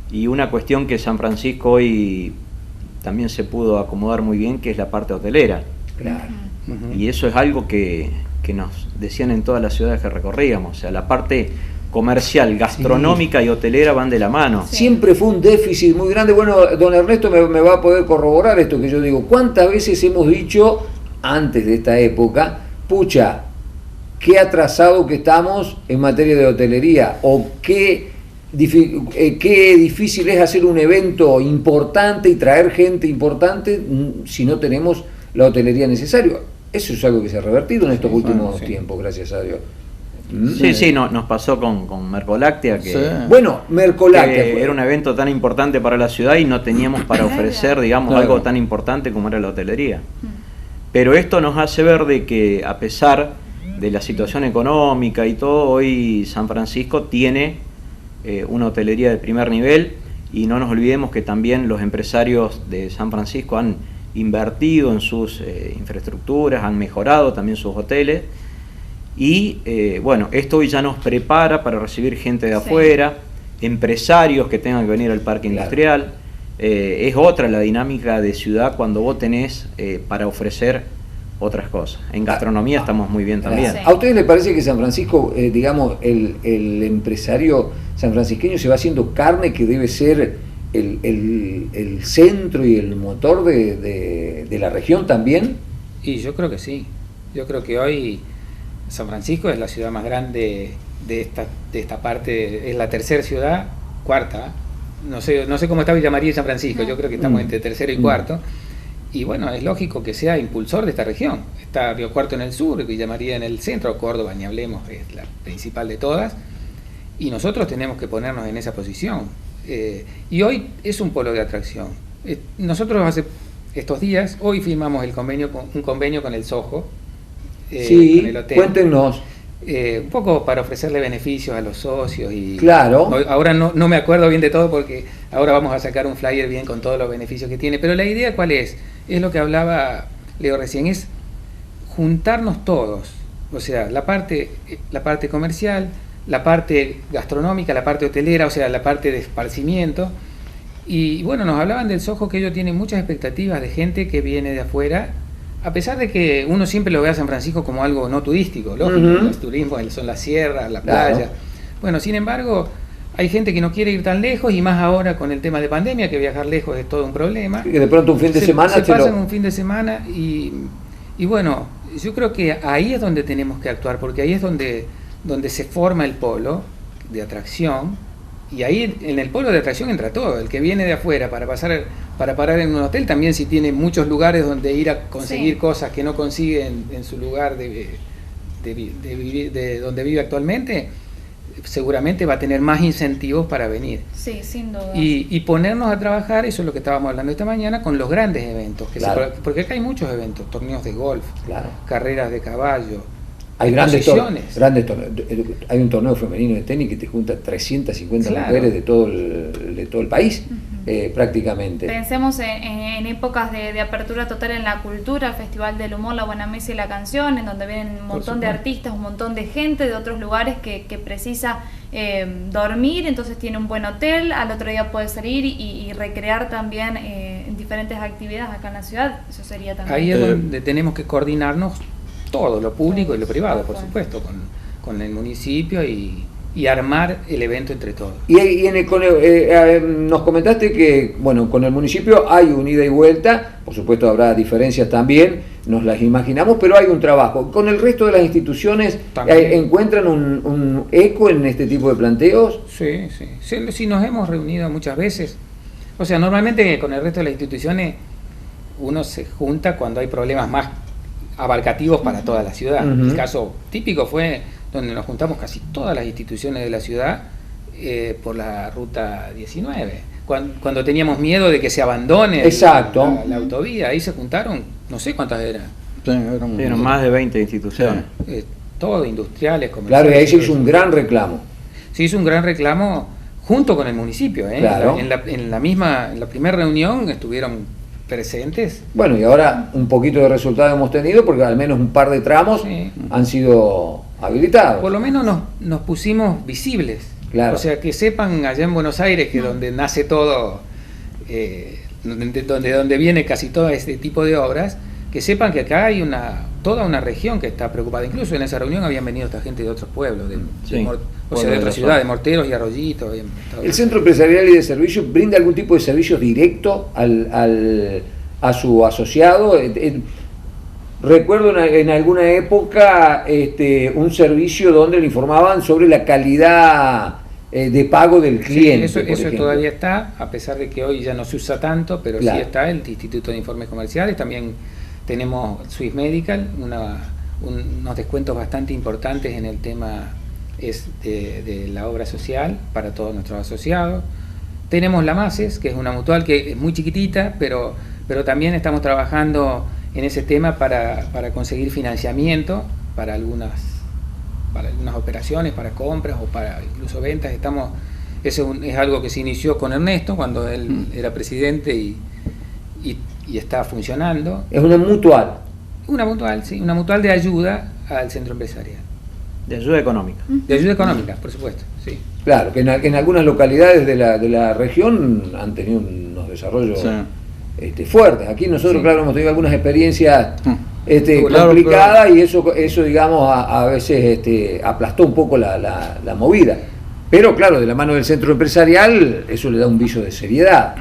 y una cuestión que San Francisco hoy también se pudo acomodar muy bien, que es la parte hotelera. Claro. Y eso es algo que nos decían en todas las ciudades que recorríamos, o sea, la parte comercial, gastronómica y hotelera van de la mano. Siempre fue un déficit muy grande. Bueno, don Ernesto me va a poder corroborar esto que yo digo. ¿Cuántas veces hemos dicho, antes de esta época, pucha, qué atrasado que estamos en materia de hotelería, o qué difícil es hacer un evento importante y traer gente importante si no tenemos la hotelería necesaria? Eso es algo que se ha revertido en estos últimos tiempos, gracias a Dios. Sí, nos pasó con Mercoláctea, que bueno, Mercoláctea era un evento tan importante para la ciudad y no teníamos para ofrecer, digamos, algo tan importante como era la hotelería. Pero esto nos hace ver de que, a pesar de la situación económica y todo, hoy San Francisco tiene una hotelería de primer nivel, y no nos olvidemos que también los empresarios de San Francisco han invertido en sus infraestructuras, han mejorado también sus hoteles, y bueno, esto hoy ya nos prepara para recibir gente de afuera, empresarios que tengan que venir al parque industrial. Es otra la dinámica de ciudad cuando vos tenés para ofrecer otras cosas. En gastronomía estamos muy bien también. ¿A ustedes les parece que San Francisco, digamos, el empresario sanfrancisqueño se va haciendo carne, que debe ser el centro y el motor de la región también? Y yo creo que sí. Yo creo que hoy San Francisco es la ciudad más grande de esta parte, es la tercera ciudad, cuarta. No sé cómo está Villa María y San Francisco, yo creo que estamos entre tercero y cuarto. Y bueno, es lógico que sea impulsor de esta región. Está Río Cuarto en el sur, Villa María en el centro, Córdoba, ni hablemos, es la principal de todas. Y nosotros tenemos que ponernos en esa posición. Y hoy es un polo de atracción. Nosotros hace estos días, hoy firmamos un convenio con el Soho, sí, con el hotel. Cuéntenos. Un poco para ofrecerle beneficios a los socios. Y claro. Ahora no me acuerdo bien de todo, porque ahora vamos a sacar un flyer bien con todos los beneficios que tiene. Pero la idea, ¿cuál es? Es lo que hablaba Leo recién, es juntarnos todos. O sea, la parte comercial, la parte gastronómica, la parte hotelera, o sea, la parte de esparcimiento. Y bueno, nos hablaban del Soho, que ellos tienen muchas expectativas de gente que viene de afuera, a pesar de que uno siempre lo ve a San Francisco como algo no turístico, lógico, los turismos son las sierras, la playa. Claro. Bueno, sin embargo, hay gente que no quiere ir tan lejos, y más ahora con el tema de pandemia, que viajar lejos es todo un problema. Que de pronto un fin de semana se pasan un fin de semana, y bueno, yo creo que ahí es donde tenemos que actuar, porque ahí es donde se forma el polo de atracción, y ahí en el polo de atracción entra todo. El que viene de afuera para parar en un hotel, también, si tiene muchos lugares donde ir a conseguir cosas que no consigue en su lugar de donde vive actualmente, seguramente va a tener más incentivos para venir. Sí, sin duda. Y ponernos a trabajar, eso es lo que estábamos hablando esta mañana, con los grandes eventos, porque acá hay muchos eventos, torneos de golf, carreras de caballo. Hay grandes torneos. Hay un torneo femenino de tenis que te junta 350 mujeres de todo el país. prácticamente. Pensemos en épocas de apertura total en la cultura, el Festival del Humor, la Buena Mesa y la Canción, en donde vienen un montón de artistas, un montón de gente de otros lugares que precisa dormir, entonces tiene un buen hotel, al otro día puede salir y recrear también en diferentes actividades acá en la ciudad. Eso sería también. Ahí es donde tenemos que coordinarnos todo, lo público y lo privado, por supuesto, con el municipio y armar el evento entre todos. Nos comentaste que, bueno, con el municipio hay un ida y vuelta, por supuesto habrá diferencias también, nos las imaginamos, pero hay un trabajo. ¿Con el resto de las instituciones encuentran un eco en este tipo de planteos? Sí, nos hemos reunido muchas veces. O sea, normalmente con el resto de las instituciones uno se junta cuando hay problemas más abarcativos para toda la ciudad. El caso típico fue donde nos juntamos casi todas las instituciones de la ciudad por la ruta 19. Cuando teníamos miedo de que se abandone la autovía, ahí se juntaron, no sé cuántas eran. Eran más de 20 instituciones. Todo, industriales, comerciales. Claro, y ahí se hizo un gran reclamo. Se hizo un gran reclamo junto con el municipio. Claro. En la primera reunión estuvieron presentes. Bueno, y ahora un poquito de resultado hemos tenido porque al menos un par de tramos han sido habilitados. Por lo menos nos pusimos visibles. Claro. O sea, que sepan allá en Buenos Aires, que donde nace todo, donde viene casi todo este tipo de obras, que sepan que acá hay toda una región que está preocupada. Incluso en esa reunión habían venido esta gente de otros pueblos, de otras ciudades, de Morteros y Arroyitos. ¿El Centro Empresarial y de Servicios brinda algún tipo de servicio directo a su asociado? Recuerdo en alguna época un servicio donde le informaban sobre la calidad de pago del cliente. Sí, eso todavía está, a pesar de que hoy ya no se usa tanto, pero sí está el Instituto de Informes Comerciales. También tenemos Swiss Medical, unos descuentos bastante importantes en el tema de la obra social para todos nuestros asociados. Tenemos la MASES, que es una mutual que es muy chiquitita, pero también estamos trabajando en ese tema para conseguir financiamiento para algunas operaciones, para compras o para incluso ventas. Eso es algo que se inició con Ernesto cuando él era presidente y está funcionando. Es una mutual. Una mutual de ayuda al centro empresarial. De ayuda económica. De ayuda económica, por supuesto, sí. Claro, que en algunas localidades de la región han tenido unos desarrollos fuertes. Aquí nosotros, claro, hemos tenido algunas experiencias complicadas y eso digamos, a veces aplastó un poco la movida. Pero claro, de la mano del centro empresarial, eso le da un viso de seriedad.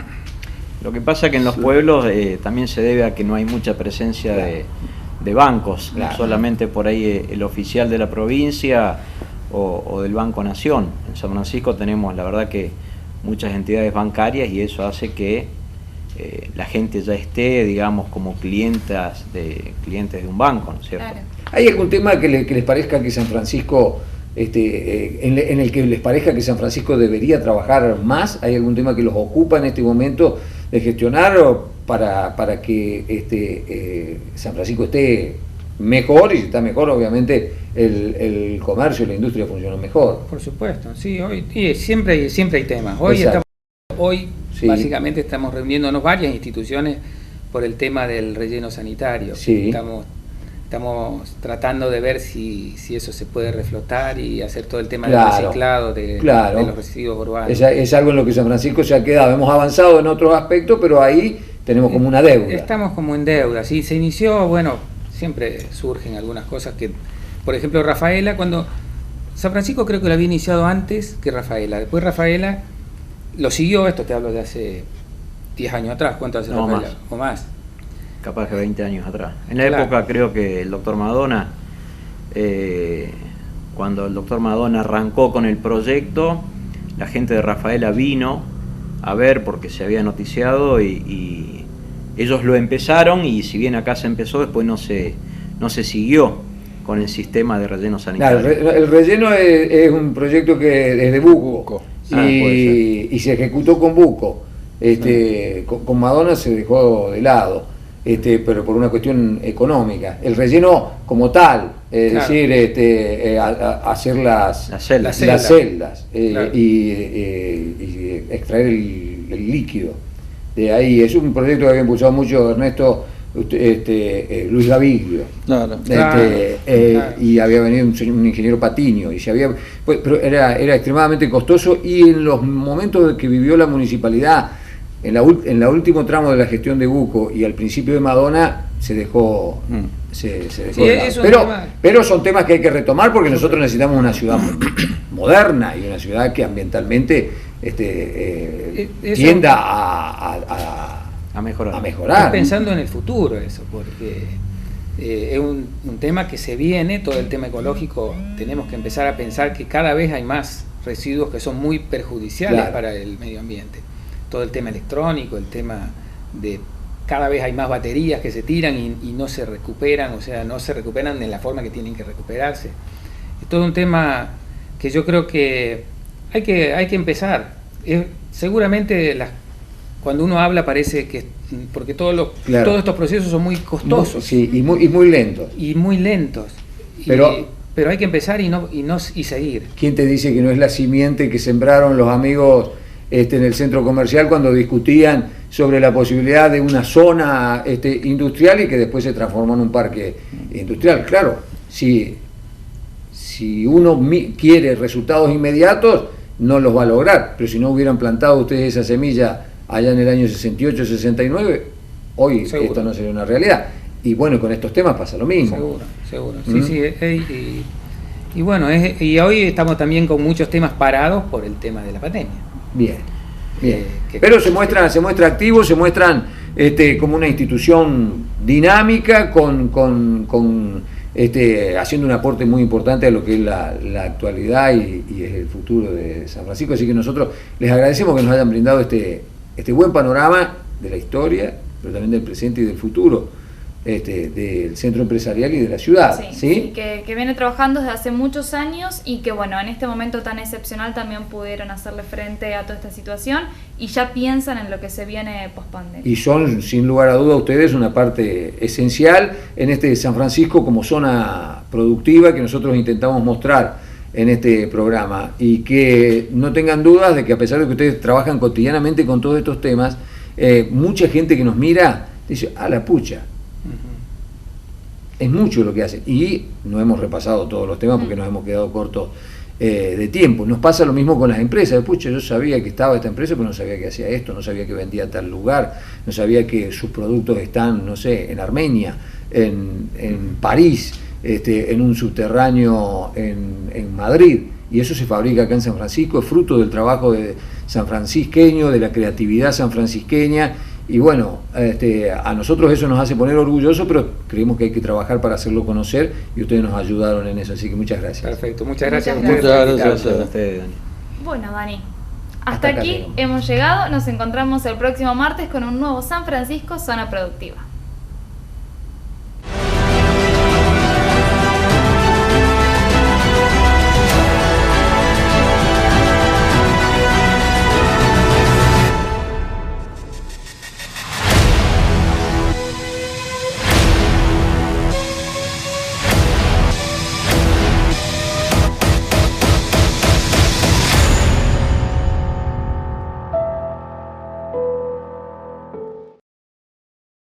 Lo que pasa es que en los pueblos también se debe a que no hay mucha presencia de bancos, solamente por ahí el oficial de la provincia o del Banco Nación. En San Francisco tenemos, la verdad, que muchas entidades bancarias y eso hace que la gente ya esté, digamos, como clientes de un banco, ¿no es cierto? Claro. ¿Hay algún tema que les parezca que San Francisco, en el que les parezca que San Francisco debería trabajar más? ¿Hay algún tema que los ocupa en este momento de gestionar para que San Francisco esté mejor? Y si está mejor, obviamente el comercio y la industria funcionan mejor. Por supuesto, sí, siempre hay temas. Hoy básicamente estamos reuniéndonos varias instituciones por el tema del relleno sanitario. Sí. Estamos tratando de ver si eso se puede reflotar y hacer todo el tema del reciclado de los residuos urbanos. Es algo en lo que San Francisco se ha quedado. Hemos avanzado en otros aspectos, pero ahí tenemos como una deuda. Estamos como en deuda. Sí, se inició, siempre surgen algunas cosas que, por ejemplo, Rafaela, cuando San Francisco creo que lo había iniciado antes que Rafaela. Después Rafaela lo siguió, esto te hablo de hace 10 años atrás. ¿Cuánto hace Rafaela? Más. O más. Capaz que 20 años atrás. En la época creo que el doctor Madonna, cuando el doctor Madonna arrancó con el proyecto, la gente de Rafaela vino a ver porque se había noticiado y ellos lo empezaron y si bien acá se empezó, después no se siguió con el sistema de relleno sanitario. Claro, el relleno es un proyecto que es de Buco y se ejecutó con Buco. Con Madonna se dejó de lado. Pero por una cuestión económica. El relleno como tal, es decir, hacer las celdas y extraer el líquido. De ahí es un proyecto que había impulsado mucho Ernesto Luis Gaviglio. Claro. Y había venido un ingeniero Patiño, y pero era extremadamente costoso, y en los momentos que vivió la municipalidad, en la último tramo de la gestión de Buco y al principio de Madonna, se dejó pero son temas que hay que retomar, porque nosotros necesitamos una ciudad moderna y una ciudad que ambientalmente tienda a mejorar. Estoy pensando en el futuro eso, porque es un tema que se viene, todo el tema ecológico. Tenemos que empezar a pensar que cada vez hay más residuos que son muy perjudiciales para el medio ambiente. Todo el tema electrónico, el tema de cada vez hay más baterías que se tiran y no se recuperan, o sea, no se recuperan en la forma que tienen que recuperarse. Es todo un tema que yo creo que hay que empezar. Seguramente cuando uno habla parece que, porque todos estos procesos son muy costosos. Y muy lentos. Y muy lentos. Pero hay que empezar y seguir. ¿Quién te dice que no es la simiente que sembraron los amigos en el centro comercial cuando discutían sobre la posibilidad de una zona industrial y que después se transformó en un parque industrial? Claro, si uno quiere resultados inmediatos, no los va a lograr, pero si no hubieran plantado ustedes esa semilla allá en el año 68, 69, hoy esto no sería una realidad. Y bueno, con estos temas pasa lo mismo. Seguro. Sí, y bueno, y hoy estamos también con muchos temas parados por el tema de la pandemia. Bien. Pero se muestra activo, se muestran como una institución dinámica, haciendo un aporte muy importante a lo que es la actualidad y es el futuro de San Francisco. Así que nosotros les agradecemos que nos hayan brindado este buen panorama de la historia, pero también del presente y del futuro del centro empresarial y de la ciudad. Sí, que viene trabajando desde hace muchos años, y que bueno, en este momento tan excepcional también pudieron hacerle frente a toda esta situación y ya piensan en lo que se viene post-pandemia. Y son, sin lugar a duda, ustedes una parte esencial en este San Francisco como zona productiva que nosotros intentamos mostrar en este programa, y que no tengan dudas de que, a pesar de que ustedes trabajan cotidianamente con todos estos temas, mucha gente que nos mira dice, a la pucha, es mucho lo que hacen, y no hemos repasado todos los temas porque nos hemos quedado cortos de tiempo. Nos pasa lo mismo con las empresas. Pucha, yo sabía que estaba esta empresa, pero no sabía que hacía esto, no sabía que vendía a tal lugar, no sabía que sus productos están, no sé, en Armenia, en París, en un subterráneo en Madrid, y eso se fabrica acá en San Francisco, es fruto del trabajo de sanfrancisqueño, de la creatividad sanfrancisqueña. Y bueno, a nosotros eso nos hace poner orgullosos, pero creemos que hay que trabajar para hacerlo conocer, y ustedes nos ayudaron en eso, así que muchas gracias. Perfecto, muchas gracias. Muchas gracias a ustedes, Dani. Bueno, Dani, hasta aquí hemos llegado. Nos encontramos el próximo martes con un nuevo San Francisco Zona Productiva.